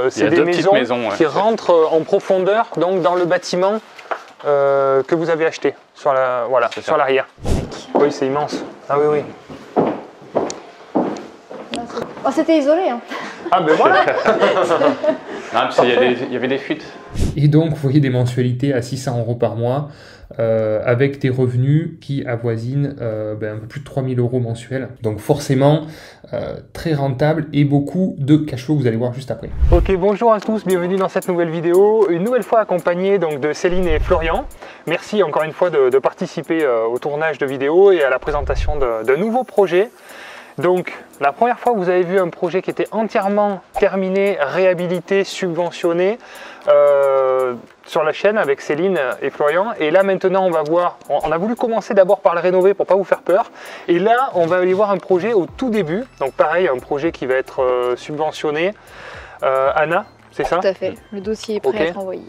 c'est des maisons qui rentrent en profondeur donc dans le bâtiment que vous avez acheté sur l'arrière. Oui, c'est immense. Ah oui, oui. Oh, c'était isolé. Hein. Ah ben voilà. Il y avait des fuites. Et donc, vous voyez des mensualités à 600 € par mois, avec des revenus qui avoisinent un peu plus de 3000 € mensuels. Donc forcément, très rentable et beaucoup de cash flow, vous allez voir juste après. Ok, bonjour à tous, bienvenue dans cette nouvelle vidéo. Une nouvelle fois accompagné donc, de Céline et Florian. Merci encore une fois de participer au tournage de vidéos et à la présentation de nouveaux projets. Donc, la première fois, vous avez vu un projet qui était entièrement terminé, réhabilité, subventionné sur la chaîne avec Céline et Florian. Et là, maintenant, on va voir, on a voulu commencer d'abord par le rénover pour pas vous faire peur. Et là, on va aller voir un projet au tout début. Donc, pareil, un projet qui va être subventionné. Anna, c'est ça? Tout à fait. Le dossier est prêt à être envoyé.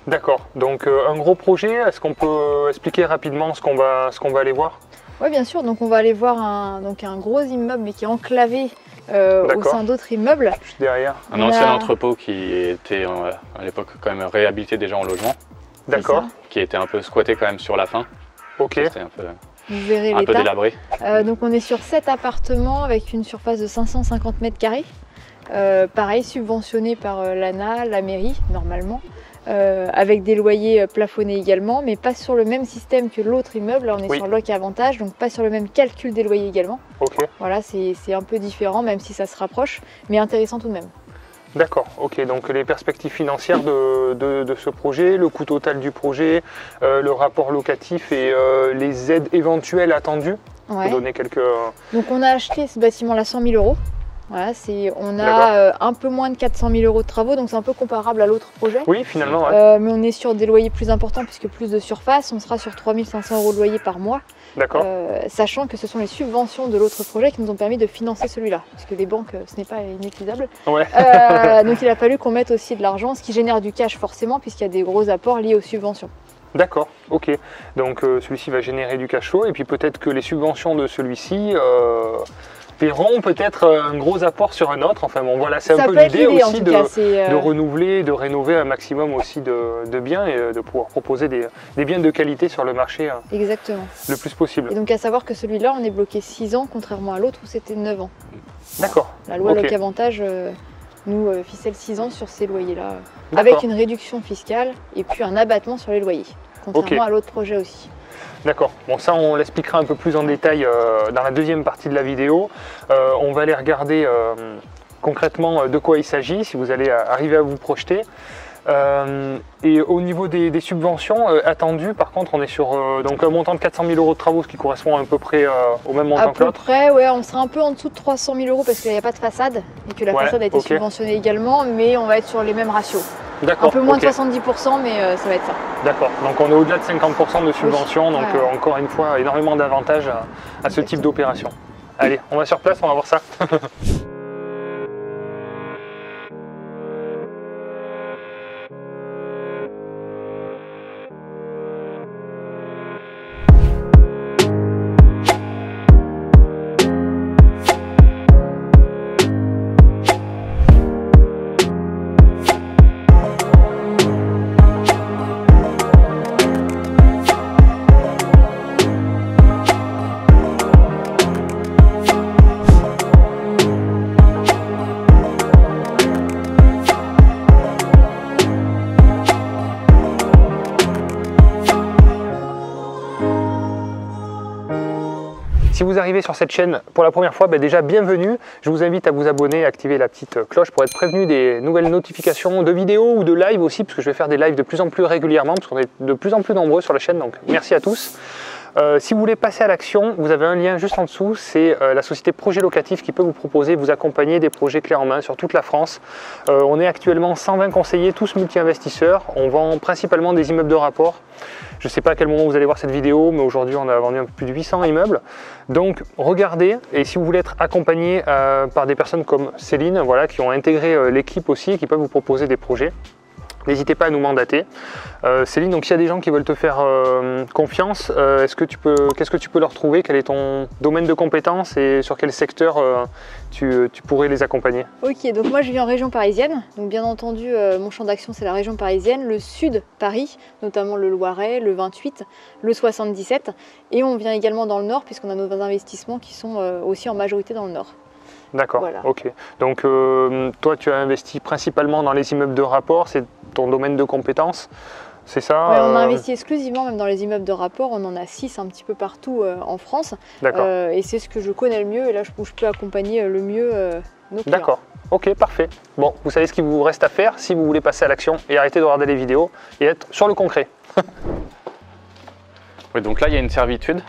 D'accord. Donc, un gros projet. Est-ce qu'on peut expliquer rapidement ce qu'on va aller voir? Oui, bien sûr. Donc, on va aller voir un gros immeuble, mais qui est enclavé au sein d'autres immeubles. Juste derrière. Un ancien entrepôt qui était à l'époque quand même réhabilité déjà en logement. D'accord. Qui était un peu squatté quand même sur la fin. Ok. C'était un peu, vous verrez un peu délabré. Donc, on est sur 7 appartements avec une surface de 550 mètres carrés. Pareil, subventionné par l'ANA, la mairie, normalement. Avec des loyers plafonnés également, mais pas sur le même système que l'autre immeuble. Là, on est sur Loc Avantage, donc pas sur le même calcul des loyers également. Ok. Voilà, c'est un peu différent, même si ça se rapproche, mais intéressant tout de même. D'accord, ok. Donc les perspectives financières de ce projet, le coût total du projet, le rapport locatif et les aides éventuelles attendues. Ouais. Pour donner quelques... Donc on a acheté ce bâtiment-là à 100 000 €. Voilà, on a un peu moins de 400 000 € de travaux, donc c'est un peu comparable à l'autre projet. Oui, finalement. Ouais. Mais on est sur des loyers plus importants puisque plus de surface, on sera sur 3 500 € de loyer par mois. D'accord. Sachant que ce sont les subventions de l'autre projet qui nous ont permis de financer celui-là, puisque les banques, ce n'est pas inépuisable. Ouais. Donc il a fallu qu'on mette aussi de l'argent, ce qui génère du cash forcément, puisqu'il y a des gros apports liés aux subventions. D'accord, ok. Donc celui-ci va générer du cash flow, et puis peut-être que les subventions de celui-ci... paieront peut-être un gros apport sur un autre. Enfin bon, voilà, c'est un peu l'idée aussi de renouveler, de rénover un maximum aussi de biens et de pouvoir proposer des biens de qualité sur le marché. Exactement. Le plus possible. Et donc à savoir que celui-là, on est bloqué 6 ans, contrairement à l'autre où c'était 9 ans. D'accord. La loi Loc Avantage nous ficelle 6 ans sur ces loyers-là, avec une réduction fiscale et puis un abattement sur les loyers, contrairement à l'autre projet aussi. D'accord, bon ça on l'expliquera un peu plus en détail dans la deuxième partie de la vidéo. On va aller regarder concrètement de quoi il s'agit, si vous allez arriver à vous projeter. Et au niveau des subventions attendues, par contre on est sur donc un montant de 400 000 € de travaux, ce qui correspond à peu près au même montant que l'autre. À peu près, ouais, on sera un peu en dessous de 300 000 € parce qu'il n'y a pas de façade et que la façade a été subventionnée également, mais on va être sur les mêmes ratios. Un peu moins de 70%, mais ça va être ça. D'accord, donc on est au-delà de 50% de subvention, donc encore une fois, énormément d'avantages à ce type d'opération. Allez, on va sur place, on va voir ça. Si vous arrivez sur cette chaîne pour la première fois, déjà bienvenue. Je vous invite à vous abonner et à activer la petite cloche pour être prévenu des nouvelles notifications de vidéos ou de live aussi, parce que je vais faire des lives de plus en plus régulièrement, parce qu'on est de plus en plus nombreux sur la chaîne, donc merci à tous. Si vous voulez passer à l'action, vous avez un lien juste en dessous, c'est la société Projet Locatif qui peut vous proposer, vous accompagner des projets clés en main sur toute la France. On est actuellement 120 conseillers, tous multi-investisseurs. On vend principalement des immeubles de rapport. Je ne sais pas à quel moment vous allez voir cette vidéo, mais aujourd'hui on a vendu un peu plus de 800 immeubles. Donc regardez, et si vous voulez être accompagné par des personnes comme Céline, voilà, qui ont intégré l'équipe aussi et qui peuvent vous proposer des projets, n'hésitez pas à nous mandater. Céline, donc s'il y a des gens qui veulent te faire confiance, qu'est-ce que tu peux leur trouver? Quel est ton domaine de compétences et sur quel secteur tu pourrais les accompagner? Ok, donc moi je vis en région parisienne, donc bien entendu mon champ d'action c'est la région parisienne, le sud Paris, notamment le Loiret, le 28, le 77, et on vient également dans le nord puisqu'on a nos investissements qui sont aussi en majorité dans le nord. D'accord, Voilà. ok. Donc toi tu as investi principalement dans les immeubles de rapport, c'est ton domaine de compétences, c'est ça? Ouais, on a investi exclusivement même dans les immeubles de rapport, on en a 6 un petit peu partout en France, et c'est ce que je connais le mieux et là où je peux accompagner le mieux nos clients. D'accord, ok, parfait. Bon, vous savez ce qu'il vous reste à faire si vous voulez passer à l'action et arrêter de regarder les vidéos et être sur le concret. Oui, donc là, il y a une servitude.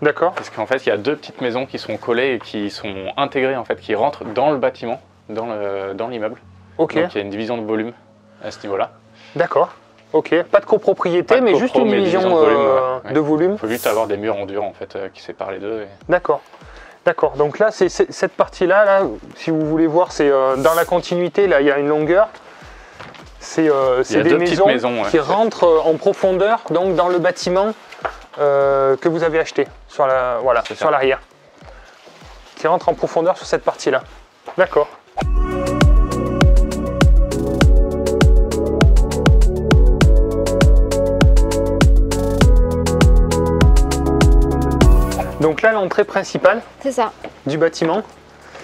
D'accord. Parce qu'en fait, il y a 2 petites maisons qui sont collées et qui sont intégrées, en fait, qui rentrent dans le bâtiment, dans l'immeuble. Ok. Donc il y a une division de volume à ce niveau-là. D'accord. Ok. Pas de copropriété, Pas de mais copro, juste une mais division division de volume, ouais. de volume. Il faut juste avoir des murs en dur, en fait, qui séparent les deux. D'accord. D'accord. Donc là, c'est cette partie-là, là, si vous voulez voir, c'est dans la continuité. Là, il y a une longueur. C'est des maisons qui rentrent en profondeur, donc dans le bâtiment que vous avez acheté sur l'arrière, qui rentre en profondeur sur cette partie-là. D'accord. Donc là, l'entrée principale C'est ça, du bâtiment.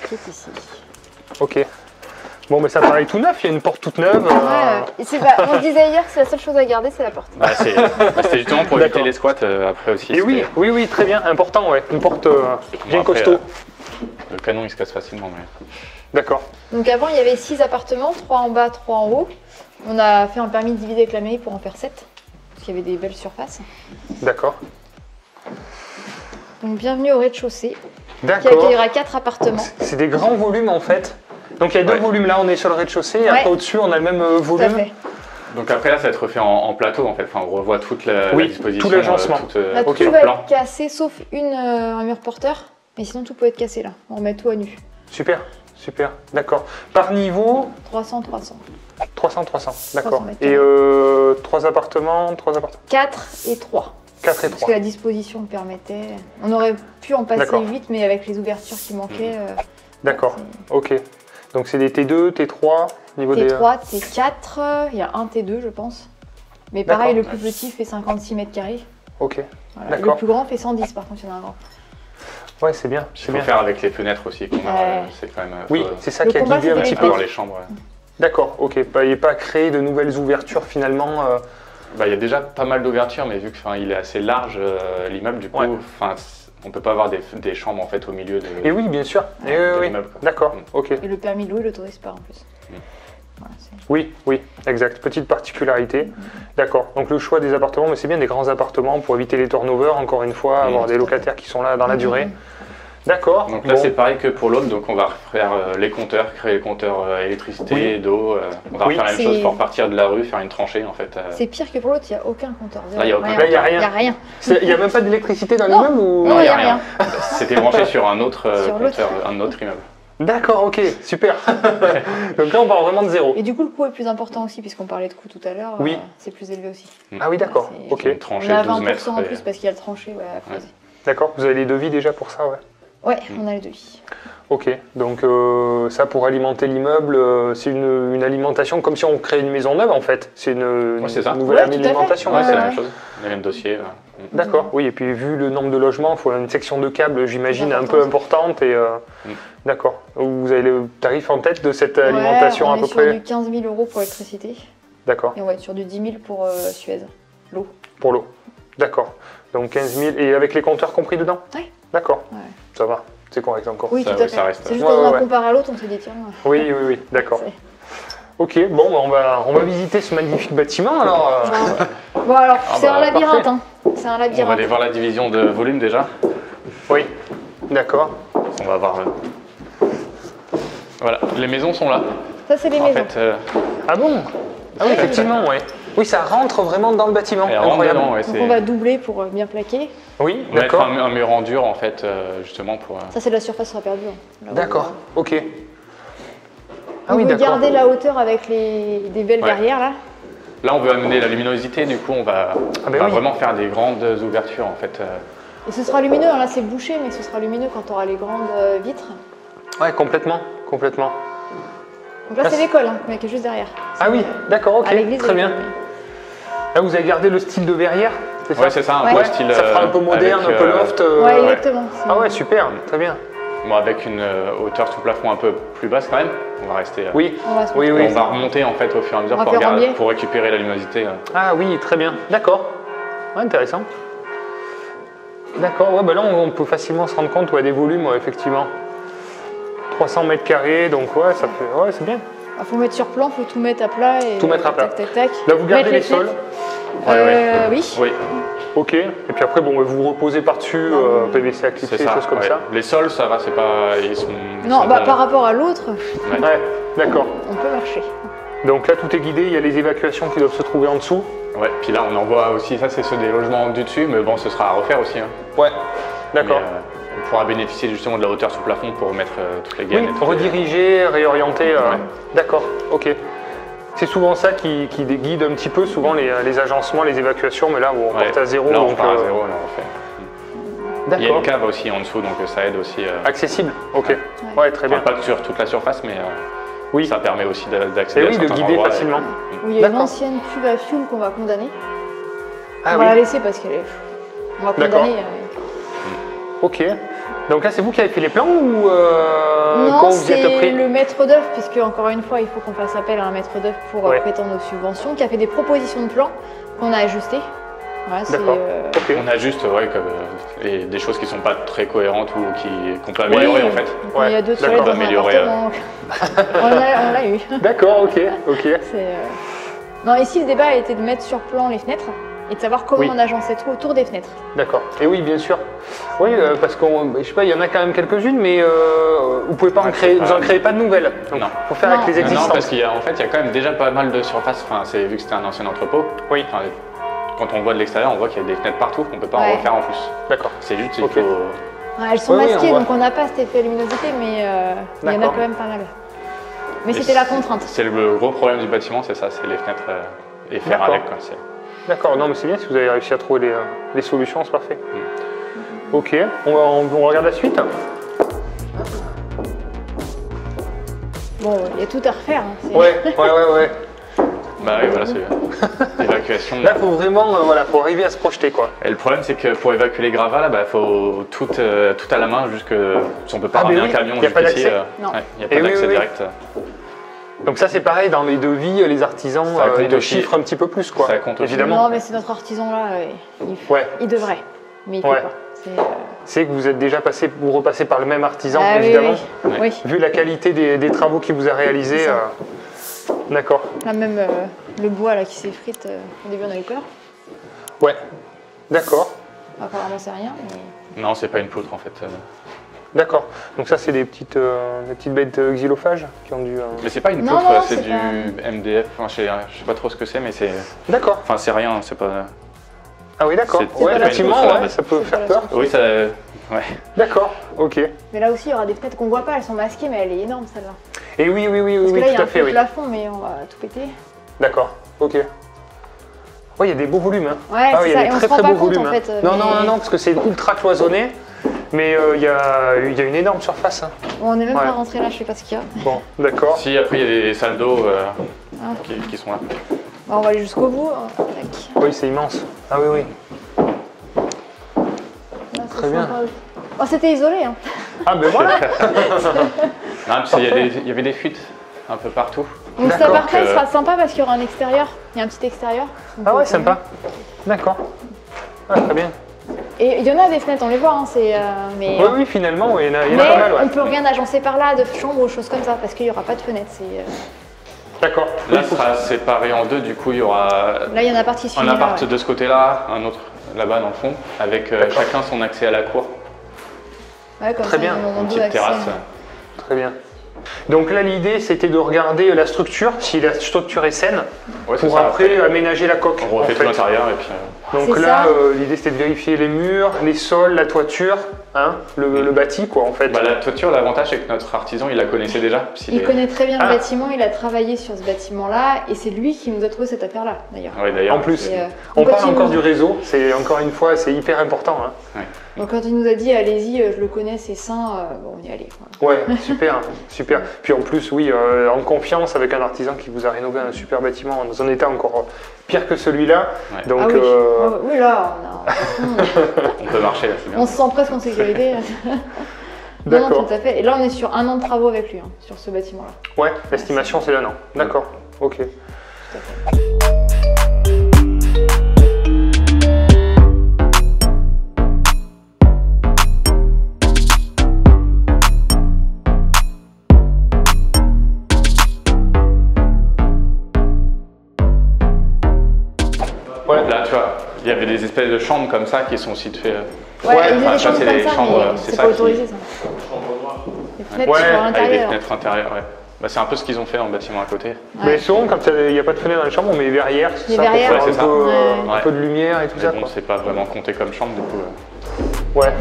qui est ici. Ok. Bon, mais ça paraît tout neuf, il y a une porte toute neuve. On se disait hier que c'est la seule chose à garder, c'est la porte. Bah, c'était justement pour éviter les squats après aussi. Et oui, très bien, important, ouais. Une porte bien après, costaud. Le canon, il se casse facilement. Mais... D'accord. Donc avant, il y avait 6 appartements, 3 en bas, 3 en haut. On a fait un permis de diviser avec la mairie pour en faire 7, parce qu'il y avait des belles surfaces. D'accord. Donc bienvenue au rez-de-chaussée, qui D'accord. accueillera 4 appartements. C'est des grands volumes en fait. Donc il y a 2 volumes là, on est sur le rez-de-chaussée, et après au-dessus on a le même Tout à volume. fait. Donc après là, ça va être refait en plateau en fait. Enfin, on revoit toute la disposition. tout l'agencement. Là, Ok. tout va être cassé sauf un mur porteur, mais sinon tout peut être cassé là. On remet tout à nu. Super, super, d'accord. Par niveau 300. 300, d'accord. 300 mètres Et 3 appartements 4 et 3. 4 et Parce 3. que la disposition le permettait. On aurait pu en passer D'accord. 8, mais avec les ouvertures qui manquaient. D'accord, ok. Donc c'est des T2, T3, niveau des... T3, T4, il y a un T2 je pense. Mais pareil, le plus petit fait 56 mètres carrés. Ok, Voilà. d'accord. Le plus grand fait 110 par contre, il y en a un grand. Ouais, c'est bien, Il c'est faut bien. faire avec les fenêtres aussi. C'est quand même. Oui, c'est ça Le qui a combat, guidé un c'était petit les peu. Avoir les chambres. D'accord, ok. Et pas créer de nouvelles ouvertures finalement. Bah, il y a déjà pas mal d'ouvertures, mais vu qu'il est assez large, l'immeuble, du coup, Ouais. on peut pas avoir des chambres en fait au milieu de. Et oui, bien sûr. Et oui, l'immeuble, quoi. d'accord, ok. Et le permis de louer l'autorise pas en plus. Voilà, Oui, exact. Petite particularité. D'accord. Donc le choix des appartements, mais c'est bien des grands appartements pour éviter les turnovers, encore une fois, avoir des locataires qui sont là dans la durée. D'accord. Donc là, c'est pareil que pour l'autre, donc on va refaire les compteurs, créer les compteurs électricité, d'eau. On va faire la même chose pour partir de la rue, faire une tranchée en fait. C'est pire que pour l'autre, il n'y a aucun compteur. Là, il n'y a aucun. Là, il n'y a rien. Il n'y a rien. Il n'y a même pas d'électricité dans Non. l'immeuble ou... Non, il n'y a rien. C'était branché sur un autre Sur compteur, un autre immeuble. D'accord, ok, super. Donc là, on part vraiment de zéro. Et du coup, le coût est plus important aussi, puisqu'on parlait de coût tout à l'heure. Oui. C'est plus élevé aussi. Ah oui, d'accord, C'est- ok. Une tranchée On a de 12 20% mètres. en plus parce qu'il y a le tranché à creuser. D'accord, vous avez les devis déjà pour ça, ouais. Ouais, on a les devis. Ok, donc ça pour alimenter l'immeuble, c'est une alimentation comme si on créait une maison neuve en fait. C'est une c'est ça. nouvelle Ouais, tout à fait. alimentation. Ouais, c'est la Ouais. même chose. Le même dossier. D'accord, oui, et puis vu le nombre de logements, il faut une section de câbles, j'imagine, C'est un peu importante. Et, d'accord, vous avez le tarif en tête de cette alimentation on à peu est sur près? du 15 000 € pour l'électricité D'accord, et on va être sur du 10 000 pour Suez, l'eau. pour l'eau. D'accord, donc 15 000, et avec les compteurs compris dedans? Ouais. D'accord, Ouais. ça va, c'est correct encore. Oui, Ça, tout à oui, fait. ça reste. C'est juste Ouais, quand on a ouais. comparé à l'autre, on s'est dit tiens. Oui, d'accord. c'est- Ok, bon, bah, on va visiter ce magnifique bâtiment alors. Bon alors, c'est bah, un labyrinthe. parfait. Hein. C'est un On va aller labyrinthe. voir la division de volume déjà. Oui, d'accord. On va voir. Voilà, les maisons sont là. Ça, c'est les En maisons. fait, Ah bon? Ah oui, effectivement, ouais. Oui, ça rentre vraiment dans le bâtiment. elle rentre Incroyable. dedans, ouais, Donc c'est- on va doubler pour bien plaquer. Oui, on va mettre d'accord. un mur en dur en fait, justement pour. Ça, c'est de la surface sera perdue. Hein. Là, D'accord, ok. On veut garder la hauteur avec des belles verrières là. Là, on veut amener la luminosité, du coup, on va vraiment faire des grandes ouvertures en fait. Et ce sera lumineux, là c'est bouché, mais ce sera lumineux quand tu auras les grandes vitres. Ouais, complètement. Donc là, c'est l'école, mais qui est juste derrière. Ah oui, d'accord, ok, très bien. Là, vous avez gardé le style de verrière, c'est ça? Ouais, c'est ça, un peu style. Ça fera un peu moderne, un peu loft. Ouais, exactement. Ah ouais, super, très bien. Bon, avec une hauteur sous plafond un peu plus basse quand même, on va rester. Oui, on va remonter en fait au fur et à mesure pour récupérer la luminosité. Ah oui, très bien, d'accord. Ouais, intéressant. D'accord, ouais, bah là on peut facilement se rendre compte des volumes, effectivement. 300 mètres carrés, donc ouais, ça fait, ouais, c'est bien. Il faut mettre sur plan, il faut tout mettre à plat. Et tout mettre à plat. Tac. Là, vous gardez les sols? Oui. Ok, et puis après, bon, vous reposez par-dessus PVC à clipser, des choses comme ça. Les sols, ça va, c'est pas. Ils sont par rapport à l'autre, ouais, d'accord. On peut marcher. Donc là, tout est guidé, il y a les évacuations qui doivent se trouver en dessous. Ouais, puis là, on envoie aussi, ça, c'est ceux des logements du dessus, mais bon, ce sera à refaire aussi. Hein. Ouais, d'accord. On pourra bénéficier justement de la hauteur sous plafond pour mettre toutes les gaines. Oui, rediriger, réorienter. D'accord, ok. C'est souvent ça qui guide un petit peu, souvent les agencements, les évacuations, mais là on part à zéro. Là on part à zéro, là on fait. Il y a une cave aussi en dessous, donc ça aide aussi. Accessible, ok. Ouais, très bien. Pas sur toute la surface, mais ça permet aussi d'accéder à de guider facilement. Il y a une ancienne cuve à fuel qu'on va condamner. Ah, on va la laisser parce qu'elle est... On va condamner. Ok. Donc là, c'est vous qui avez fait les plans ou non, c'est le maître d'œuvre, puisque encore une fois, il faut qu'on fasse appel à un maître d'œuvre pour prétendre aux subventions, qui a fait des propositions de plans qu'on a ajustées. Voilà, On ajuste des choses qui ne sont pas très cohérentes ou qu'on peut améliorer en fait. Donc, il y a deux toilettes dans un appartement. On l'a eu. D'accord, ok. Non, ici, le débat a été de mettre sur plan les fenêtres et de savoir comment on agençait tout autour des fenêtres. D'accord. Et oui, bien sûr. Oui, parce qu'on, je sais pas, il y en a quand même quelques-unes, mais vous pouvez pas vous en créez pas de nouvelles. Donc, faut faire avec les existantes. Non, parce qu'il y a quand même déjà pas mal de surface. Enfin, vu que c'était un ancien entrepôt. Oui. Quand on voit de l'extérieur, on voit qu'il y a des fenêtres partout. On peut pas en refaire en plus. D'accord. C'est juste qu'il faut. Elles sont masquées, donc on n'a pas cet effet luminosité, mais il y en a quand même pas mal. Mais c'était la contrainte. C'est le gros problème du bâtiment, c'est ça, c'est les fenêtres et faire avec. D'accord, non mais c'est bien si vous avez réussi à trouver les solutions, c'est parfait. Ok, on regarde la suite. Bon, il y a tout à refaire. Ouais. Bah oui, voilà, c'est l'évacuation. Là, il faut vraiment faut arriver à se projeter, quoi. Et le problème, c'est que pour évacuer les gravats, il faut tout à la main, si on peut pas ramener un camion jusqu'ici. Il n'y a pas d'accès direct. Donc ça, c'est pareil, dans les devis, les artisans de chiffrent un petit peu plus, quoi. Ça compte aussi. Évidemment. Non, mais c'est notre artisan là, il devrait, mais il ne peut pas. C'est que vous êtes déjà vous repassez par le même artisan, évidemment. Oui. Vu la qualité des travaux qu'il vous a réalisés. D'accord. Là même le bois là qui s'effrite, au début on a eu peur. Ouais, d'accord. Apparemment c'est rien. Mais... Non, c'est pas une poutre en fait. D'accord. Donc ça c'est des petites bêtes xylophages qui ont dû. Mais c'est pas une poutre, c'est du MDF. Enfin, je sais pas trop ce que c'est, mais c'est. D'accord. Enfin c'est rien, c'est pas. Ah oui d'accord. Ouais, effectivement, ça peut faire peur. Oui, ça. Ouais. D'accord. Ok. Mais là aussi il y aura des fenêtres qu'on voit pas, elles sont masquées, mais elle est énorme celle-là. Et oui, parce que là, tout à fait. Il y a un peu de plafond, mais on va tout péter. D'accord, ok. Oui, il y a des beaux volumes. Hein. Ouais, il y a des très beaux volumes. En fait, non, parce que c'est ultra cloisonné, mais il y a une énorme surface. Hein. Bon, on n'est même pas rentré là, je sais pas ce qu'il y a. Bon, d'accord. Si, après, il y a des salles d'eau qui sont là. Bon, on va aller jusqu'au bout. Oui, c'est immense. Ah oui. Là, très bien. Oh, c'était isolé. Hein. Ah ben voilà. Il y avait des fuites un peu partout. Donc cet appart-là, il sera sympa parce qu'il y aura un extérieur. Il y a un petit extérieur. Ah ouais, sympa. D'accord. Ah, très bien. Et il y en a des fenêtres, on les voit. Hein, mais, oui, finalement, il y en a pas mal. On peut rien agencer par là, de chambre ou choses comme ça, parce qu'il n'y aura pas de fenêtre. D'accord. Là, ça sera séparé en deux. Du coup, il y aura. Là, il y en a un appart qui suit. Un appart de ce côté-là, un autre là-bas dans le fond, avec chacun son accès à la cour. Ouais, comme très bien. Une petite terrasse. Très bien. Donc là, l'idée, c'était de regarder la structure, si la structure est saine, pour après aménager la coque. On refait tout l'intérieur et puis... Donc là, l'idée c'était de vérifier les murs, les sols, la toiture, hein, le bâti quoi en fait. Bah, la toiture, l'avantage c'est que notre artisan il la connaissait déjà. Il connaît très bien le bâtiment, il a travaillé sur ce bâtiment-là et c'est lui qui nous a trouvé cette affaire-là d'ailleurs. Oui, d'ailleurs. En plus, on parle encore du réseau, c'est encore une fois, c'est hyper important. Hein. Ouais. Donc quand il nous a dit allez-y, je le connais, c'est sain, bon, on y allait. Ouais, super, super. Puis en plus, oui, en confiance avec un artisan qui vous a rénové un super bâtiment dans un état encore pire que celui-là. Ouais. Donc, ah oui. Oui, là, on peut marcher là, c'est bien. On se sent presque en sécurité. Non, non, tout à fait. Et là, on est sur 1 an de travaux avec lui, hein, sur ce bâtiment-là. Ouais, l'estimation c'est d'un an. D'accord, ok. Tout à fait. Ouais. Là, tu vois, il y avait des espèces de chambres comme ça qui sont situées. Ouais, il y a des ça, chambres c'est comme les ça, chambres, mais c'est c'est ça pas autorisé ça. Les fenêtres sur avec des l'intérieur. fenêtres intérieures, ouais. Bah, c'est un peu ce qu'ils ont fait dans le bâtiment à côté. Ouais. Mais souvent, quand il n'y a pas de fenêtre dans les chambres, on met des verrières, Des ça, verrières, pour faire ouais, un peu de lumière et tout Mais ça. bon, Quoi. c'est pas vraiment compté comme chambre du coup. Ouais.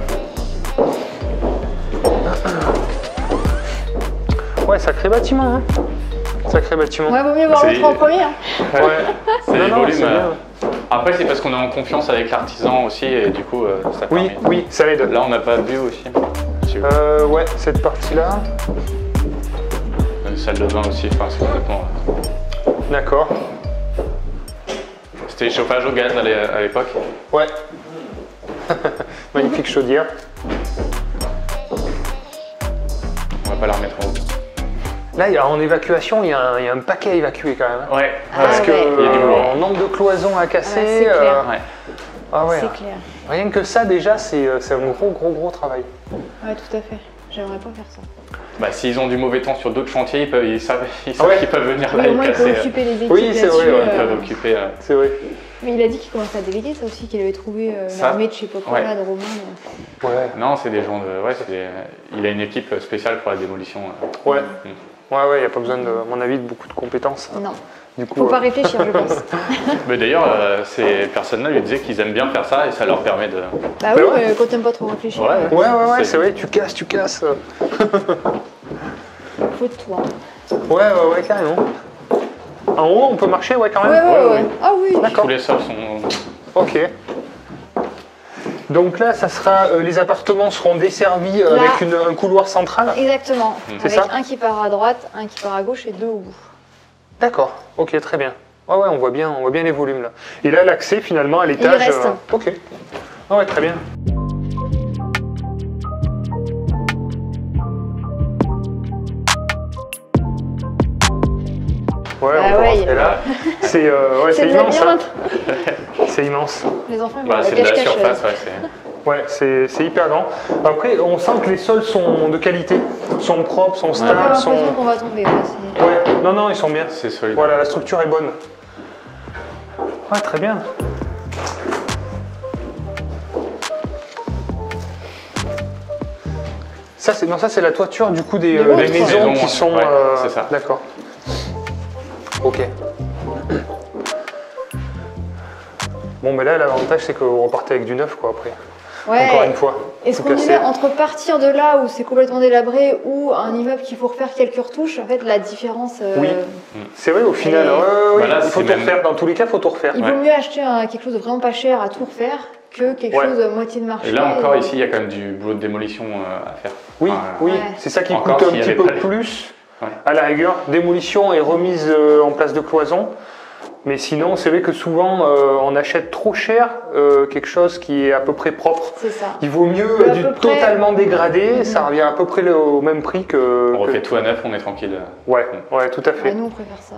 Ouais, sacré bâtiment. Hein. Sacré bâtiment. Ouais, vaut mieux voir l'autre en premier. Hein. Ouais. C'est les non, volumes. c'est bien. Après, c'est parce qu'on est en confiance avec l'artisan aussi et du coup, ça Oui, permet. oui, ça aide. Là, on n'a pas vu aussi. Ouais, cette partie-là. Une salle de bain aussi, enfin, c'est complètement. D'accord. C'était chauffage au gaz à l'époque. Ouais. Magnifique chaudière. On va pas la remettre en haut. Là, en évacuation, il y a un paquet à évacuer quand même. Ouais. Parce que Il y a du boulot. en nombre de cloisons à casser. c'est clair. Ouais. Ah ouais. C'est clair. Rien que ça, déjà, c'est un gros travail. Ouais, tout à fait. J'aimerais pas faire ça. Bah, s'ils ont du mauvais temps sur d'autres chantiers, ils savent Ouais. qu'ils peuvent venir là Oui, au et moins, il peut casser. occuper les équipes Oui, c'est vrai, là-dessus. ouais, Ils peuvent occuper. C'est vrai. Mais il a dit qu'il commençait à déléguer ça aussi, qu'il avait trouvé Ça, l'armée de chez Papa, ouais. là, de Romain. Ouais. Non, c'est des gens de. Ouais, il a une équipe spéciale pour la démolition. Ouais. Ouais, il n'y a pas besoin, à mon avis, de beaucoup de compétences. Non. Du coup, Faut pas réfléchir, je pense. Mais d'ailleurs, ces personnes-là lui disaient qu'ils aiment bien faire ça et ça leur permet de. Bah oui, ouais. quand t'aimes pas trop réfléchir, Ouais. Ouais, c'est vrai, tu casses. faut de toi. Ouais, carrément. En haut, on peut marcher, ouais, quand même. Ouais. Ah oui. D'accord. Tous les sols sont. Ok. Donc là, ça sera, les appartements seront desservis Là. avec un couloir central. Exactement. C'est Avec ça un qui part à droite, un qui part à gauche et 2 au bout. D'accord. Ok, très bien. Ouais, on voit bien les volumes là. Et là, l'accès finalement à l'étage. reste. Ok. Ah ouais, très bien. Ouais, Bah on peut ouais, rentrer là. C'est C'est de immense. Hein. labyrinthe. C'est immense. Les enfants, ils vont Bah, à la c'est de la cache-cache. surface, ouais. Ouais, c'est hyper grand. Après, on sent que les sols sont de qualité, sont propres, sont On a pas stables, l'impression sont. qu'on va tomber. Ouais, c'est- Ouais, non, ils sont bien. C'est solide. Voilà, la structure est bonne. Ouais, très bien. Ça, c'est la toiture du coup des De l'autre. maisons qui sont. Ouais, c'est ça. D'accord. Ok. Bon, mais là, l'avantage, c'est que vous repartez avec du neuf, quoi, après. Encore une fois. Et ce Tout qu'on cassé. disait, entre partir de là où c'est complètement délabré ou un immeuble qu'il faut refaire quelques retouches, en fait, la différence. Oui. C'est vrai, au final. Et- Ouais, Bah là, il faut c'est tout même- refaire. Dans tous les cas, il faut tout refaire. Il vaut mieux acheter quelque chose de vraiment pas cher à tout refaire que quelque Ouais. chose à moitié de marché. Et là encore, ici, il y a quand même du boulot de démolition à faire. Oui, Enfin, oui, Ouais. c'est ça qui Encore coûte un s'il y petit avait peu pas les- plus, Ouais. à la rigueur, démolition et remise en place de cloison. Mais sinon, c'est vrai que souvent, on achète trop cher quelque chose qui est à peu près propre. C'est ça. Il vaut mieux À du peu près. totalement dégradé, ça revient à peu près au même prix que... On refait tout à neuf, on est tranquille. Ouais, tout à fait. Ouais, nous, on préfère ça.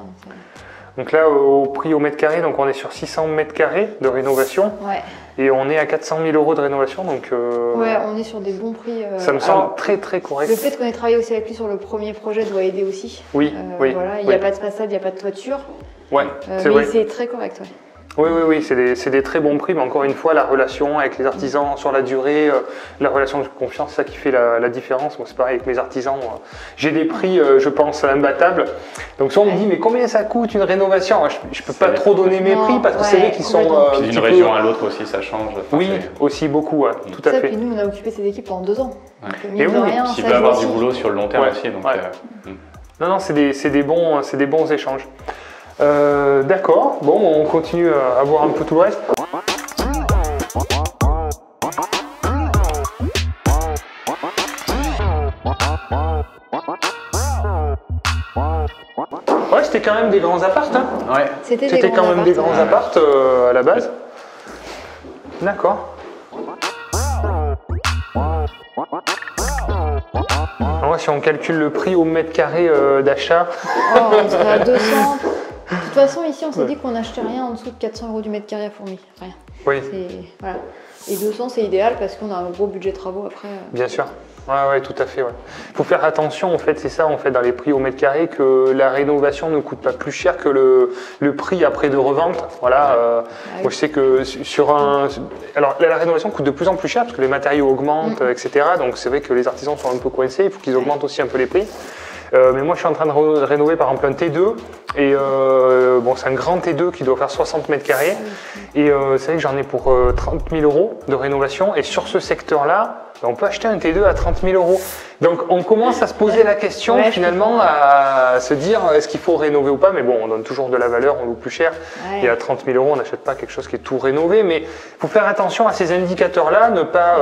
Donc là, au prix au mètre carré, donc on est sur 600 mètres carrés de rénovation Ouais. et on est à 400 000 euros de rénovation, donc Ouais, on est sur des bons prix. ça me semble alors, très correct. le fait qu'on ait travaillé aussi avec lui sur le premier projet doit aider aussi. Oui, oui. Voilà, il n'y oui. a pas de façade, il n'y a pas de toiture. Ouais, c'est Mais vrai. c'est très correct, ouais. Oui, c'est des très bons prix, mais encore une fois, la relation avec les artisans sur la durée, la relation de confiance, c'est ça qui fait la différence. Moi, c'est pareil avec mes artisans. J'ai des prix, je pense, imbattables. Donc, soit on me dit, mais combien ça coûte une rénovation? Je ne peux pas trop donner mes prix parce que c'est vrai qu'ils sont. Puis d'une région à l'autre aussi, ça change. Enfin, oui, aussi beaucoup, tout à fait. Puis nous, on a occupé ces équipes pendant 2 ans. Et oui, il peut y avoir du boulot sur le long terme aussi. Donc, Non, c'est des bons échanges. D'accord, bon, on continue à voir un peu tout le reste. Ouais, c'était quand même des grands apparts. Hein. Ouais. C'était quand même des grands apparts à la base. D'accord. Alors, si on calcule le prix au mètre carré d'achat. On serait à 200. De toute façon, ici, on s'est dit qu'on n'achetait rien en dessous de 400 € du mètre carré à Fourmi. Rien. Oui. Voilà. Et 200, c'est idéal parce qu'on a un gros budget de travaux après. Bien sûr. Ouais, tout à fait. Il faut faire attention, en fait, c'est ça, en fait, dans les prix au mètre carré, que la rénovation ne coûte pas plus cher que le prix après de revente. Voilà. Moi, je sais que sur un... Alors, la rénovation coûte de plus en plus cher parce que les matériaux augmentent, etc. Donc, c'est vrai que les artisans sont un peu coincés. Il faut qu'ils augmentent aussi un peu les prix. Mais moi, je suis en train de rénover, par exemple, un T2. Et bon, c'est un grand T2 qui doit faire 60 mètres carrés. Et c'est vrai que j'en ai pour 30 000 € de rénovation. Et sur ce secteur-là, on peut acheter un T2 à 30 000 €. Donc on commence à se poser la question finalement, à se dire est-ce qu'il faut rénover ou pas. Mais bon, on donne toujours de la valeur, on loue plus cher. Et à 30 000 €, on n'achète pas quelque chose qui est tout rénové. Mais il faut faire attention à ces indicateurs-là, ne pas...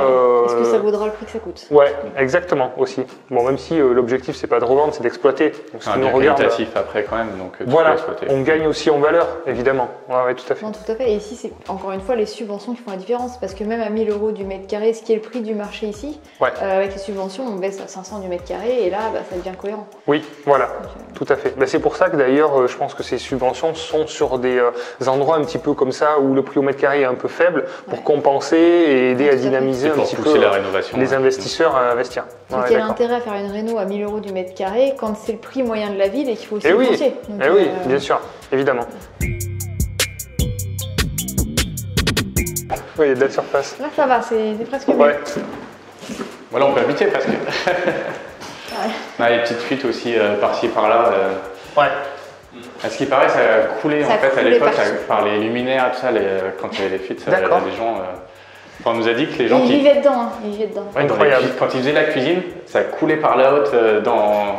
Est-ce que ça vaudra le prix que ça coûte? Ouais, exactement, aussi. Bon, même si l'objectif, c'est pas de revendre, c'est d'exploiter. Donc c'est un bien qualitatif après quand même. Donc, voilà, on gagne aussi en valeur, évidemment. Ouais, tout à fait. Non, tout à fait. Et ici, c'est encore une fois les subventions qui font la différence. Parce que même à 1 000 € du mètre carré, ce qui est le prix du marché ici, avec les subventions, on baisse à 500 du mètre carré et là, ça devient cohérent. Oui, voilà, tout à fait. C'est pour ça que d'ailleurs, je pense que ces subventions sont sur des endroits un petit peu comme ça où le prix au mètre carré est un peu faible pour compenser et aider à dynamiser un petit peu la rénovation, les investisseurs à investir. Quel intérêt à faire une réno à 1 000 € du mètre carré quand c'est le prix moyen de la ville et qu'il faut aussi le foncier. Oui, bien sûr, évidemment. Oui, il y a de la surface. Là, ça va, c'est presque mieux. Voilà, on peut habiter presque. On a les petites fuites aussi par-ci par-là. À ce qui paraît, ça a coulé en fait à l'époque par les luminaires, tout ça, quand il y avait les fuites, les gens. On nous a dit que les gens ils vivaient dedans, Incroyable. Quand ils faisaient la cuisine, ça coulait par la haute dans.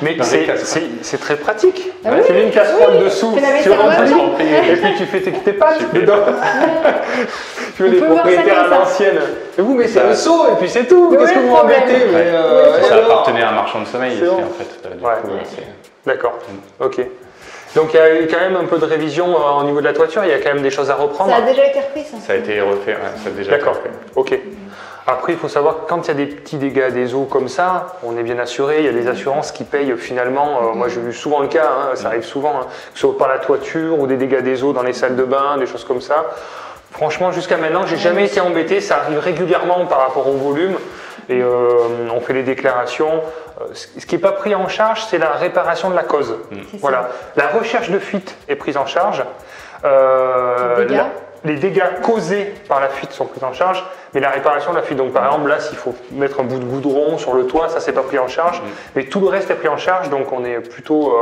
Mais c'est très pratique. Tu mets une casserole dessous, tu rentres et puis tu fais tes pâtes dedans. Tu veux les propriétaires à l'ancienne. Mais vous, mais c'est un seau et puis c'est tout. Qu'est-ce que vous embêtez? Ça appartenait à un marchand de sommeil ici en fait. D'accord. Ok. Donc il y a eu quand même un peu de révision au niveau de la toiture, il y a quand même des choses à reprendre. Ça a déjà été repris, ça. Ça a été refait, ça a déjà été refait. Ok. Après, il faut savoir que quand il y a des petits dégâts des eaux comme ça, on est bien assuré, il y a des assurances qui payent finalement. Moi, j'ai vu souvent le cas, ça arrive souvent, que ce soit par la toiture ou des dégâts des eaux dans les salles de bain, des choses comme ça. Franchement, jusqu'à maintenant, j'ai jamais été embêté, ça arrive régulièrement par rapport au volume. Et on fait les déclarations. Ce qui n'est pas pris en charge, c'est la réparation de la cause. Voilà. La recherche de fuite est prise en charge. Les dégâts causés par la fuite sont pris en charge, mais la réparation de la fuite, donc par exemple là, s'il faut mettre un bout de goudron sur le toit, ça c'est pas pris en charge, mais tout le reste est pris en charge, donc on est plutôt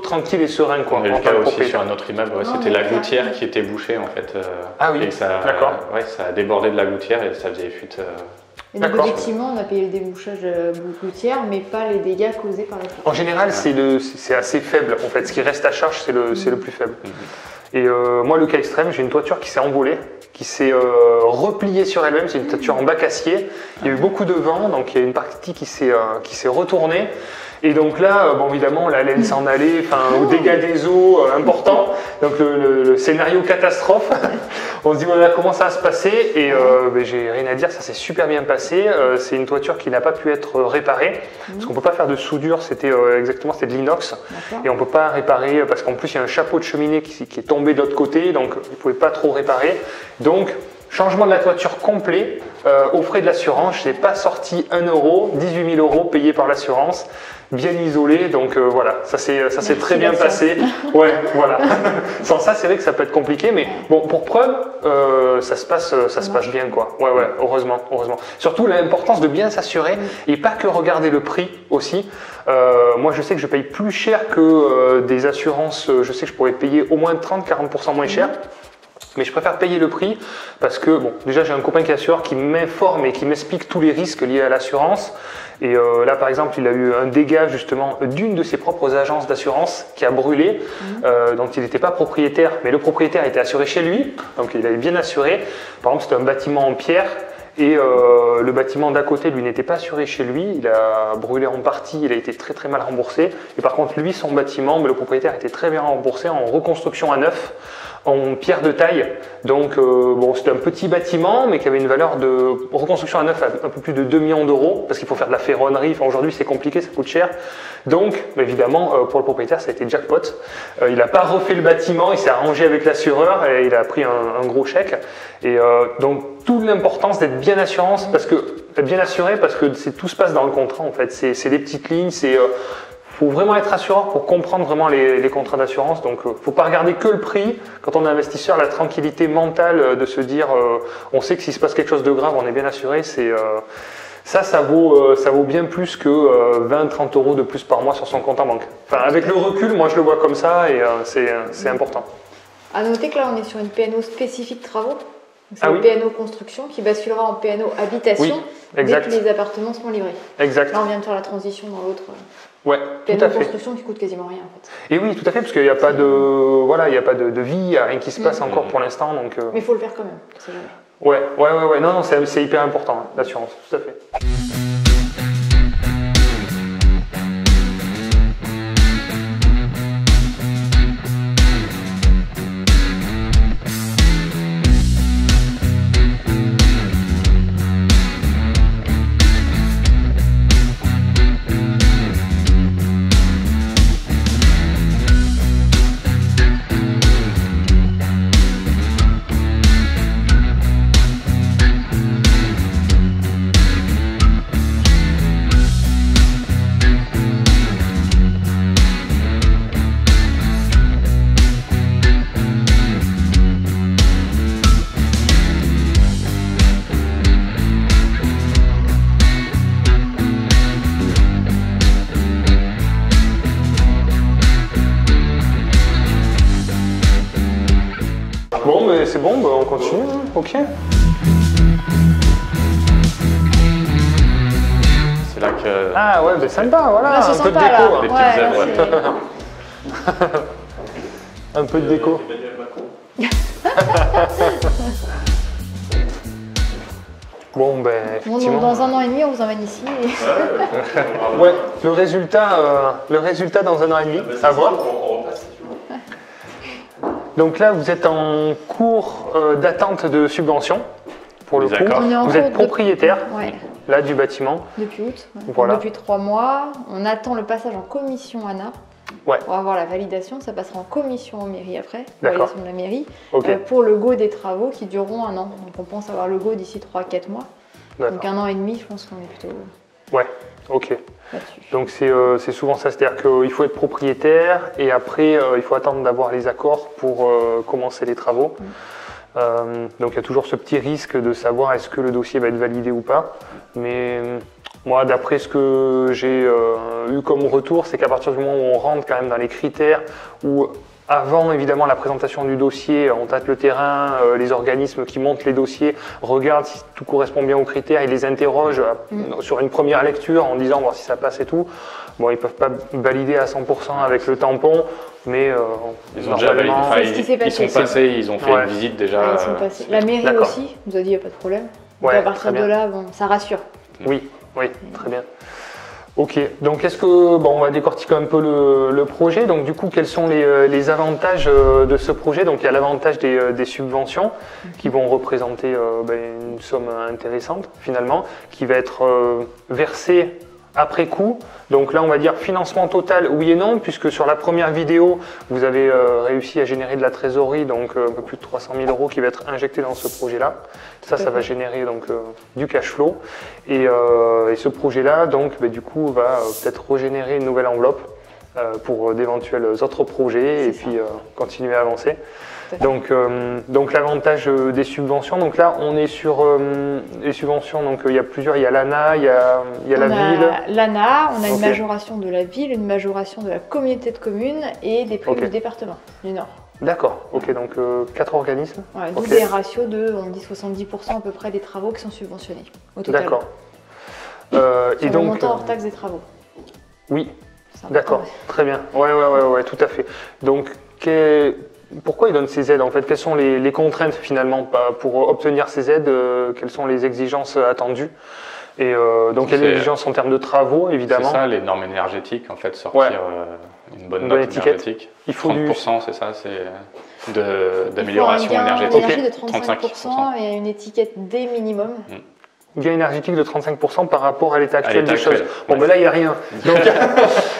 tranquille et serein. On a eu le cas aussi sur un autre immeuble, c'était la gouttière qui était bouchée en fait. Et ça a débordé de la gouttière et ça faisait fuite. Et donc effectivement, on a payé le débouchage gouttière, mais pas les dégâts causés par la fuite. En général, c'est assez faible. En fait, ce qui reste à charge, c'est le plus faible. Et moi, le cas extrême, j'ai une toiture qui s'est envolée, qui s'est repliée sur elle-même. C'est une toiture en bac acier. Il y a eu beaucoup de vent, donc il y a une partie qui s'est retournée. Et donc là, bon, évidemment, la laine s'en allait, au dégât des eaux important. Donc le scénario catastrophe. On se dit voilà comment ça va se passer. Et j'ai rien à dire, ça s'est super bien passé. C'est une toiture qui n'a pas pu être réparée parce qu'on ne peut pas faire de soudure. C'était de l'inox et on ne peut pas réparer parce qu'en plus il y a un chapeau de cheminée qui est tombé de l'autre côté, donc il ne pouvait pas trop réparer. Donc changement de la toiture complet aux frais de l'assurance. Je n'ai pas sorti 1 €, 18 000 € payés par l'assurance. bien isolé, donc voilà, ça s'est très bien passé. Ouais, voilà. Sans ça, c'est vrai que ça peut être compliqué, mais bon, pour preuve, ça se passe bien, quoi. Ouais, heureusement. Surtout l'importance de bien s'assurer et pas que regarder le prix aussi. Moi, je sais que je paye plus cher que des assurances. Je sais que je pourrais payer au moins 30-40% moins cher. Mais je préfère payer le prix parce que, bon, déjà j'ai un copain qui est assureur qui m'informe et qui m'explique tous les risques liés à l'assurance. Et là, par exemple, il a eu un dégât justement d'une de ses propres agences d'assurance qui a brûlé. Donc il n'était pas propriétaire, mais le propriétaire était assuré chez lui. Donc il avait bien assuré. Par exemple, c'était un bâtiment en pierre. Et le bâtiment d'à côté, lui, n'était pas assuré chez lui. Il a brûlé en partie, il a été très très mal remboursé. Et par contre, lui, son bâtiment, le propriétaire était très bien remboursé en reconstruction à neuf, en pierre de taille. Donc bon, c'était un petit bâtiment, mais qui avait une valeur de reconstruction à neuf à un peu plus de 2 millions d'euros, parce qu'il faut faire de la ferronnerie. Enfin, aujourd'hui, c'est compliqué, ça coûte cher. Donc, évidemment, pour le propriétaire, ça a été jackpot. Il n'a pas refait le bâtiment, il s'est arrangé avec l'assureur et il a pris un gros chèque. Et donc, toute l'importance d'être bien assuré parce que tout se passe dans le contrat, en fait. C'est des petites lignes, faut vraiment être assureur pour comprendre vraiment les contrats d'assurance. Donc, faut pas regarder que le prix. Quand on est investisseur, la tranquillité mentale de se dire, on sait que s'il se passe quelque chose de grave, on est bien assuré. Ça vaut bien plus que 20-30 euros de plus par mois sur son compte en banque. Enfin, avec le recul, moi je le vois comme ça et c'est important. À noter que là, on est sur une PNO spécifique travaux. C'est une PNO construction qui basculera en PNO habitation dès que les appartements seront livrés. Exact. Là, on vient de faire la transition dans l'autre. Ouais, PNO tout à fait. construction qui coûte quasiment rien en fait. Et oui, tout à fait, parce qu'il n'y a pas de vie, il n'y a rien qui se passe encore pour l'instant. Donc, mais il faut le faire quand même, c'est jamais. Ouais, non, c'est hyper important, hein, l'assurance, tout à fait. Bon, mais c'est bon, on continue, hein. Ok. C'est là que... Ah ouais, c'est sympa, voilà, là, un peu de sympa, déco. là. Des petites œuvres. Un peu de déco. Bon, ben, effectivement. Dans 1 an et demi, on vous emmène ici. Et... Ouais, le résultat dans 1 an et demi, à voir. Donc là, vous êtes en cours d'attente de subvention, pour le coup. Vous êtes propriétaire là, du bâtiment. Depuis août, voilà. Depuis 3 mois. On attend le passage en commission ANA. Pour avoir la validation, ça passera en commission en mairie après, validation de la mairie, pour le go des travaux qui dureront 1 an. Donc on pense avoir le go d'ici 3-4 mois. Donc 1 an et demi, je pense qu'on est plutôt... Ouais, ok. Donc c'est souvent ça, c'est-à-dire qu'il faut être propriétaire et après il faut attendre d'avoir les accords pour commencer les travaux. Donc il y a toujours ce petit risque de savoir est-ce que le dossier va être validé ou pas. Mais moi, d'après ce que j'ai eu comme retour, c'est qu'à partir du moment où on rentre quand même dans les critères, où avant évidemment la présentation du dossier, on tâte le terrain, les organismes qui montent les dossiers regardent si tout correspond bien aux critères, ils les interrogent sur une première lecture en disant voir si ça passe et tout. Bon, ils ne peuvent pas valider à 100% avec le tampon, mais ils ont déjà validé. Enfin, ils sont passés, ils ont fait une visite déjà. La mairie aussi nous a dit il n'y a pas de problème. Donc à partir de là, bon, ça rassure. Oui, très bien. Ok, donc est-ce que, bon, on va décortiquer un peu le projet. Donc du coup, quels sont les avantages de ce projet? Donc il y a l'avantage des subventions qui vont représenter une somme intéressante finalement, qui va être versée après coup. Donc là, on va dire financement total, oui et non, puisque sur la première vidéo, vous avez réussi à générer de la trésorerie, donc un peu plus de 300 000 € qui va être injecté dans ce projet-là. Ça va générer donc du cash flow. Et ce projet-là, donc, du coup, va peut-être régénérer une nouvelle enveloppe pour d'éventuels autres projets et puis continuer à avancer. Donc l'avantage des subventions, donc là on est sur les subventions, donc il y a plusieurs, il y a l'ANA, il y a la ville. L'ANA, on a une majoration de la ville, une majoration de la communauté de communes et des primes du département du Nord. D'accord, ok, donc 4 organismes. Ouais, donc des ratios de, on dit 70% à peu près des travaux qui sont subventionnés au total. D'accord. Et donc, le montant hors taxe des travaux. Oui, d'accord, très bien. Ouais, tout à fait. Donc, pourquoi ils donnent ces aides en fait? Quelles sont les contraintes finalement pour obtenir ces aides? Quelles sont les exigences attendues? Et donc, il y a des exigences en termes de travaux, évidemment. C'est ça, les normes énergétiques, en fait, sortir une bonne note énergétique. Il faut 30%, c'est ça, c'est d'amélioration énergétique. Il faut un gain d'énergie de 35% et une étiquette D minimum. Gain énergétique de 35% par rapport à l'état actuel des choses. Bon, ben là, il n'y a rien. Donc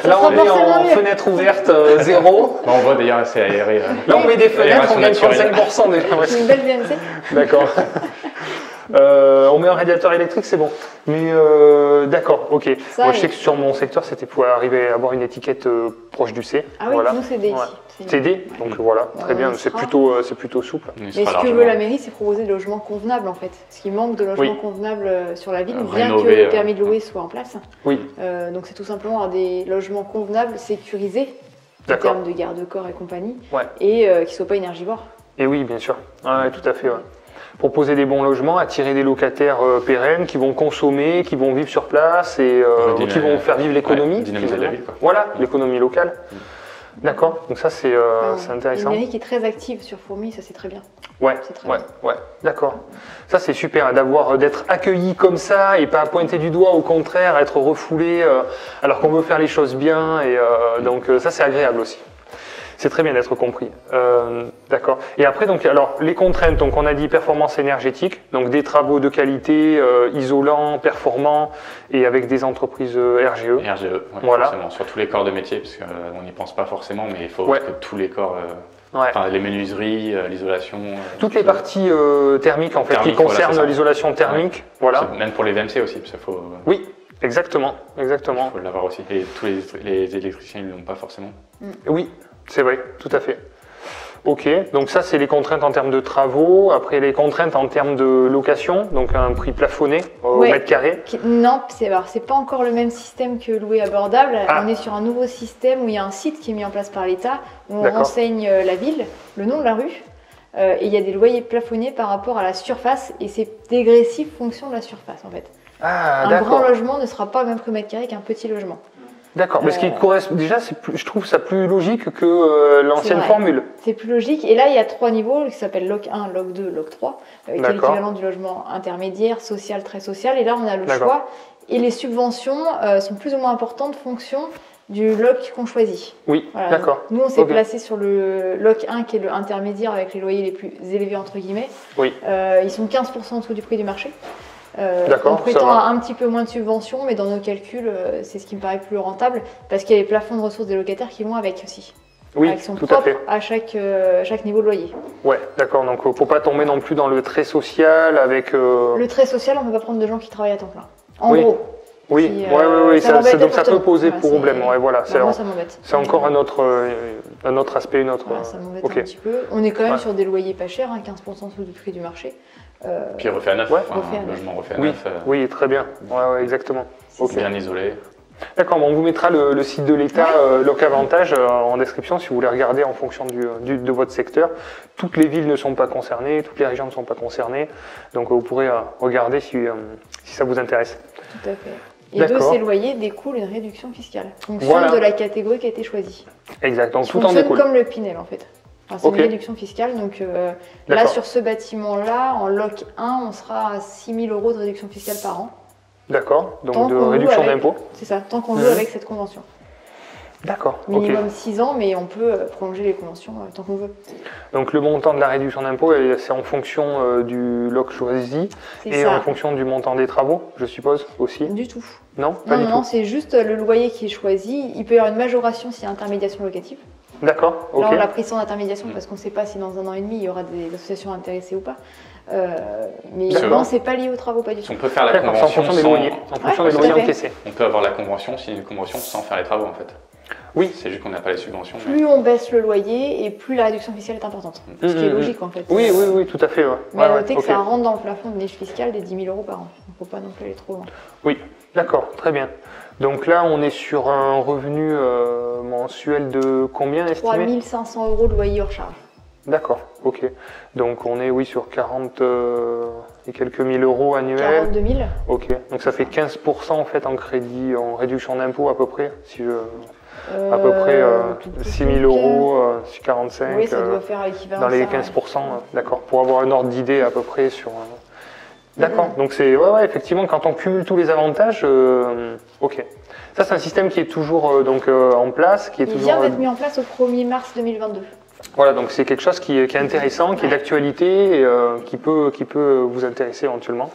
là, on est en fenêtre ouverte 0. On voit d'ailleurs, c'est aéré. Là, on met des fenêtres, on gagne 35% déjà. C'est une belle BMC. D'accord. On met un radiateur électrique, c'est bon. Mais d'accord, ok. Moi, je sais que sur mon secteur, c'était pour arriver à avoir une étiquette proche du C. Ah oui, nous, c'est D ici. C'est D, donc voilà, très bien, c'est plutôt souple. Mais ce que veut la mairie, c'est proposer des logements convenables en fait. Ce qui manque de logements convenables sur la ville, bien que le permis de louer soit en place. Oui. Donc c'est tout simplement avoir des logements convenables, sécurisés, en termes de garde-corps et compagnie, et qui ne soient pas énergivores. Et oui, bien sûr, tout à fait. Proposer des bons logements, attirer des locataires pérennes qui vont consommer, qui vont vivre sur place et qui vont faire vivre l'économie. Dynamiser la ville, quoi. Voilà, l'économie locale. D'accord, donc ça c'est intéressant. Une mairie qui est très active sur Fourmi, ça c'est très bien. Ouais, d'accord. Ça c'est super d'être accueilli comme ça et pas pointer du doigt, au contraire, être refoulé alors qu'on veut faire les choses bien et donc ça c'est agréable aussi. C'est très bien d'être compris. D'accord. Et après, donc, alors, les contraintes, donc on a dit performance énergétique, donc des travaux de qualité, isolants, performants, et avec des entreprises RGE. RGE, voilà. Forcément, sur tous les corps de métier, parce qu'on n'y pense pas forcément, mais il faut que tous les corps, les menuiseries, l'isolation. Toutes les parties thermiques, en fait, qui concernent l'isolation thermique. Voilà. Même pour les VMC aussi, parce qu'il faut. Oui. Exactement. Il faut l'avoir aussi. Et tous les électriciens, ils ne l'ont pas forcément. Oui. C'est vrai, tout à fait. Ok, donc ça c'est les contraintes en termes de travaux. Après les contraintes en termes de location, donc un prix plafonné au mètre carré. Non, c'est pas encore le même système que louer abordable. On est sur un nouveau système où il y a un site qui est mis en place par l'État, où on renseigne la ville, le nom de la rue, et il y a des loyers plafonnés par rapport à la surface, et c'est dégressif fonction de la surface en fait. Un grand logement ne sera pas au même prix au mètre carré qu'un petit logement. D'accord, mais ce qui correspond déjà, je trouve ça plus logique que l'ancienne formule. C'est plus logique, et là il y a 3 niveaux qui s'appellent LOC 1, LOC 2, LOC 3, qui est l'équivalent du logement intermédiaire, social, très social, et là on a le choix, et les subventions sont plus ou moins importantes en fonction du LOC qu'on choisit. Oui, d'accord. Nous on s'est placé sur le LOC 1 qui est le intermédiaire avec les loyers les plus élevés entre guillemets. Oui. Ils sont 15% en dessous du prix du marché. On prétend à un petit peu moins de subventions, mais dans nos calculs, c'est ce qui me paraît plus rentable, parce qu'il y a les plafonds de ressources des locataires qui vont avec aussi. Oui, qui sont tout à fait. À chaque niveau de loyer. Ouais, d'accord. Donc, faut pas tomber non plus dans le très social avec. Le très social, on peut pas prendre de gens qui travaillent à temps plein. En gros. Oui, donc ça peut poser problème. Voilà, moi, ça m'embête. C'est encore un autre aspect, une autre. Ça m'embête un petit peu. On est quand même sur des loyers pas chers, 15% sous le prix du marché. Puis refait à neuf, logement refait à neuf. Oui, très bien. Ouais, exactement. Bien isolé. D'accord, on vous mettra le site de l'État, Locavantage, en description si vous voulez regarder en fonction de votre secteur. Toutes les villes ne sont pas concernées, toutes les régions ne sont pas concernées, donc vous pourrez regarder si ça vous intéresse. Tout à fait. Et de ces loyers découle une réduction fiscale, en fonction de la catégorie qui a été choisie. Exact, donc tout en découle. découle. Comme le Pinel en fait. C'est une réduction fiscale, donc là sur ce bâtiment-là, en LOC 1, on sera à 6 000 € de réduction fiscale par an. D'accord, donc de réduction d'impôt. C'est ça, tant qu'on veut avec cette convention. D'accord. Minimum 6 ans, mais on peut prolonger les conventions tant qu'on veut. Donc le montant de la réduction d'impôt, c'est en fonction du loc choisi et en fonction du montant des travaux, je suppose, aussi? Du tout. Non, non, c'est juste le loyer qui est choisi. Il peut y avoir une majoration s'il y a intermédiation locative. D'accord. Là, on l'a pris sans intermédiation parce qu'on ne sait pas si dans 1 an et demi, il y aura des associations intéressées ou pas. Mais non, c'est pas lié aux travaux, pas du tout. On peut faire la convention en fonction des loyers, encaissés. On peut avoir la convention, signer une convention sans faire les travaux en fait. Oui. C'est juste qu'on n'a pas les subventions. Plus on baisse le loyer et plus la réduction fiscale est importante. Ce qui est logique en fait. Oui, tout à fait. Ouais. Mais à noter que ça rentre dans le plafond de niche fiscale des 10 000 € par an. Il ne faut pas non plus aller trop loin. Oui, d'accord, très bien. Donc là, on est sur un revenu mensuel de combien estimé? 3 500 € de loyer hors charge. D'accord, ok. Donc on est sur 40 et quelques mille euros annuels. 42 000. Ok, donc ça fait 15% en fait en crédit, en réduction d'impôt à peu près, si je... à peu près 6 000 €, 45. Oui, ça doit faire équivalent dans les 15%, d'accord, pour avoir un ordre d'idée à peu près sur... D'accord, donc c'est effectivement quand on cumule tous les avantages, ok. Ça c'est un système qui est toujours en place, qui est Il vient d'être mis en place au 1er mars 2022. Voilà, donc c'est quelque chose qui est intéressant, qui est d'actualité et qui peut vous intéresser éventuellement.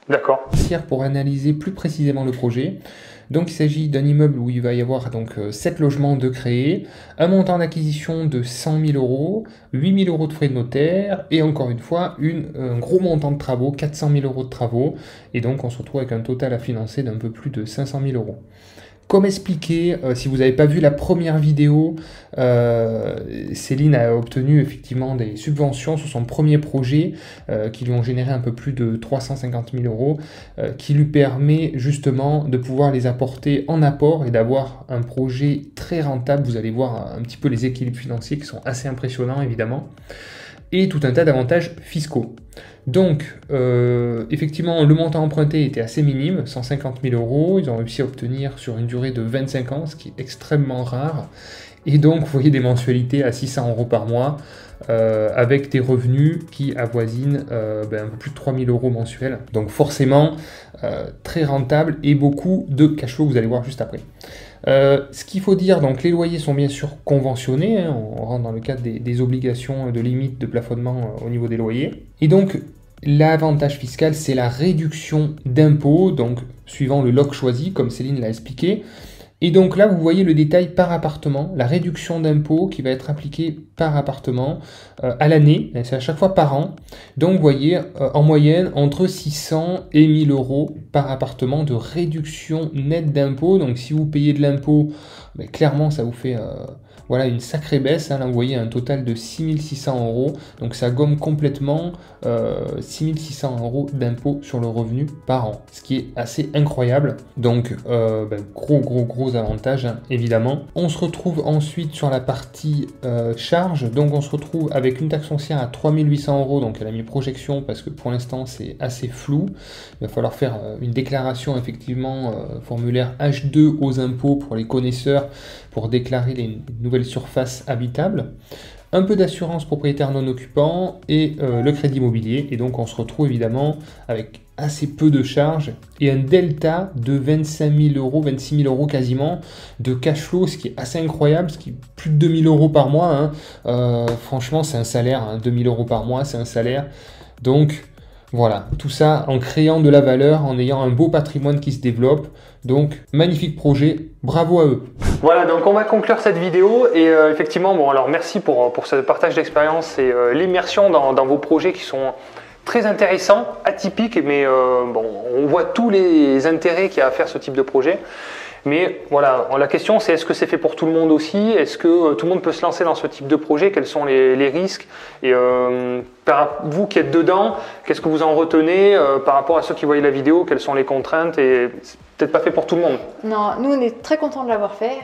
D'accord. Pour analyser plus précisément le projet. Donc il s'agit d'un immeuble où il va y avoir 7 logements de créer, un montant d'acquisition de 100 000 €, 8 000 € de frais de notaire et encore une fois un gros montant de travaux, 400 000 € de travaux. Et donc on se retrouve avec un total à financer d'un peu plus de 500 000 €. Comme expliqué, si vous n'avez pas vu la première vidéo, Céline a obtenu effectivement des subventions sur son premier projet qui lui ont généré un peu plus de 350 000 €, qui lui permet justement de pouvoir les apporter en apport et d'avoir un projet très rentable. Vous allez voir un petit peu les équilibres financiers qui sont assez impressionnants évidemment, et tout un tas d'avantages fiscaux. Donc, effectivement, le montant emprunté était assez minime, 150 000 €. Ils ont réussi à obtenir sur une durée de 25 ans, ce qui est extrêmement rare. Et donc, vous voyez des mensualités à 600 € par mois, avec des revenus qui avoisinent un peu plus de 3 000 € mensuels. Donc, forcément, très rentable et beaucoup de cash flow, vous allez voir juste après. Ce qu'il faut dire, donc les loyers sont bien sûr conventionnés, hein, on rentre dans le cadre des obligations de limite de plafonnement au niveau des loyers. Et donc l'avantage fiscal, c'est la réduction d'impôt, donc suivant le loc choisi, comme Céline l'a expliqué. Et donc là, vous voyez le détail par appartement, la réduction d'impôt qui va être appliquée par appartement à l'année, c'est à chaque fois par an. Donc vous voyez, en moyenne, entre 600 et 1 000 € par appartement de réduction nette d'impôt. Donc si vous payez de l'impôt, clairement ça vous fait une sacrée baisse. Hein. Là vous voyez un total de 6 600 €. Donc ça gomme complètement 6 600 € d'impôt sur le revenu par an, ce qui est assez incroyable. Donc gros avantage, hein, évidemment. On se retrouve ensuite sur la partie charge. Donc on se retrouve avec une taxe foncière à 3 800 €. Donc elle a mis projection parce que pour l'instant c'est assez flou. Il va falloir faire une déclaration effectivement, formulaire H2 aux impôts pour les connaisseurs pour déclarer les nouvelles surfaces habitables. Un peu d'assurance propriétaire non occupant et le crédit immobilier. Et donc on se retrouve évidemment avec assez peu de charges et un delta de 25 000 €, 26 000 € quasiment de cash flow, ce qui est assez incroyable, ce qui est plus de 2 000 € par mois. Hein. Franchement, c'est un salaire, hein, 2 000 € par mois, c'est un salaire. Donc voilà, tout ça en créant de la valeur, en ayant un beau patrimoine qui se développe. Donc, magnifique projet, bravo à eux. Voilà, donc on va conclure cette vidéo et effectivement, alors merci pour ce partage d'expérience et l'immersion dans vos projets qui sont très intéressants, atypiques, mais on voit tous les intérêts qu'il y a à faire ce type de projet. Mais voilà, la question c'est est-ce que c'est fait pour tout le monde aussi? Est-ce que tout le monde peut se lancer dans ce type de projet? Quels sont les risques? Et vous qui êtes dedans, qu'est-ce que vous en retenez par rapport à ceux qui voient la vidéo? Quelles sont les contraintes? Et c'est peut-être pas fait pour tout le monde. Non, nous on est très contents de l'avoir fait.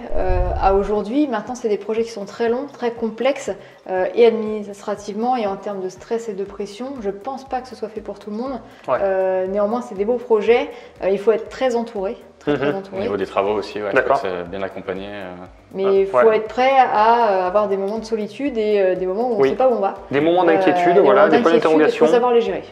À aujourd'hui, maintenant c'est des projets qui sont très longs, très complexes et administrativement et en termes de stress et de pression. Je pense pas que ce soit fait pour tout le monde. Ouais. Néanmoins, c'est des beaux projets. Il faut être très entouré. Très entouré. Au niveau des travaux aussi, il faut être bien accompagné. Mais il faut être prêt à avoir des moments de solitude et des moments où on ne sait pas où on va. Des moments d'inquiétude, des points d'interrogation. Il faut savoir les gérer.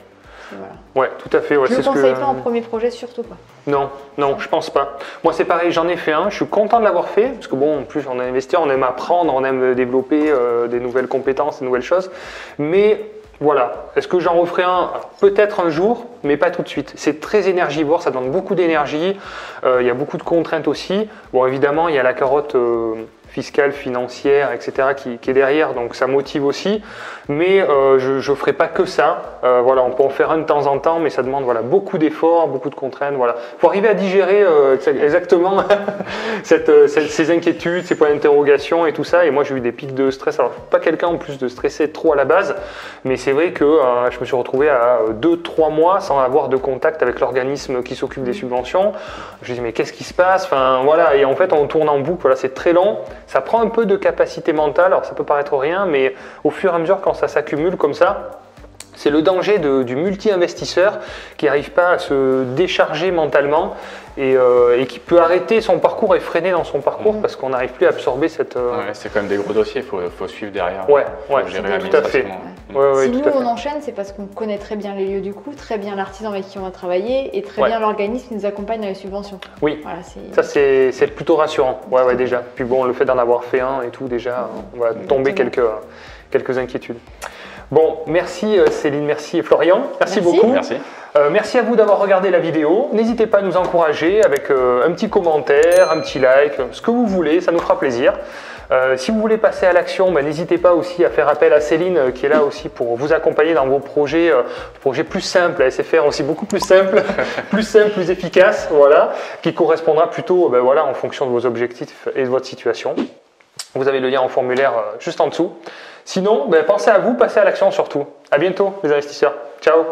Voilà. Ouais, tout à fait. Ouais, je ne le conseille pas en premier projet, surtout pas. Non, non, je pense pas. Moi, c'est pareil, j'en ai fait un. Je suis content de l'avoir fait parce que bon, en plus, on est investisseur, on aime apprendre, on aime développer des nouvelles compétences, des nouvelles choses. Mais voilà, est-ce que j'en referai un? Peut-être un jour, mais pas tout de suite. C'est très énergivore, ça demande beaucoup d'énergie. Il y a beaucoup de contraintes aussi. Bon, évidemment, il y a la carotte fiscale, financière, etc. qui est derrière, donc ça motive aussi. Mais je ne ferai pas que ça. Voilà, on peut en faire un de temps en temps, mais ça demande voilà, beaucoup d'efforts, beaucoup de contraintes. Voilà. Faut arriver à digérer exactement ces inquiétudes, ces points d'interrogation et tout ça. Et moi, j'ai eu des pics de stress. Alors, je ne suis pas quelqu'un en plus de stresser trop à la base, mais c'est vrai que je me suis retrouvé à 2-3 mois sans avoir de contact avec l'organisme qui s'occupe des subventions. Je me dis, mais qu'est-ce qui se passe? Enfin, voilà. Et en fait, on tourne en boucle. Voilà, c'est très long. Ça prend un peu de capacité mentale. Alors, ça peut paraître rien, mais au fur et à mesure, quand ça s'accumule comme ça, c'est le danger du multi-investisseur qui n'arrive pas à se décharger mentalement et qui peut arrêter son parcours et freiner dans son parcours parce qu'on n'arrive plus à absorber cette… Ouais, c'est quand même des gros dossiers, il faut suivre derrière. Ouais, gérer tout à fait. Si nous on enchaîne, c'est parce qu'on connaît très bien les lieux du coup, très bien l'artisan avec qui on va travailler et très bien l'organisme qui nous accompagne dans les subventions. Oui, voilà, ça c'est plutôt rassurant, ouais, déjà. Puis bon, le fait d'en avoir fait un et tout, déjà, on va tomber quelques inquiétudes. Bon, merci Céline, merci Florian, merci beaucoup. Merci. Merci à vous d'avoir regardé la vidéo. N'hésitez pas à nous encourager avec un petit commentaire, un petit like, ce que vous voulez, ça nous fera plaisir. Si vous voulez passer à l'action, n'hésitez pas aussi à faire appel à Céline qui est là aussi pour vous accompagner dans vos projets plus simples. Elle sait faire aussi beaucoup plus simple, plus efficace, voilà, qui correspondra plutôt en fonction de vos objectifs et de votre situation. Vous avez le lien en formulaire juste en dessous. Sinon, pensez à vous, passez à l'action surtout. À bientôt les investisseurs. Ciao.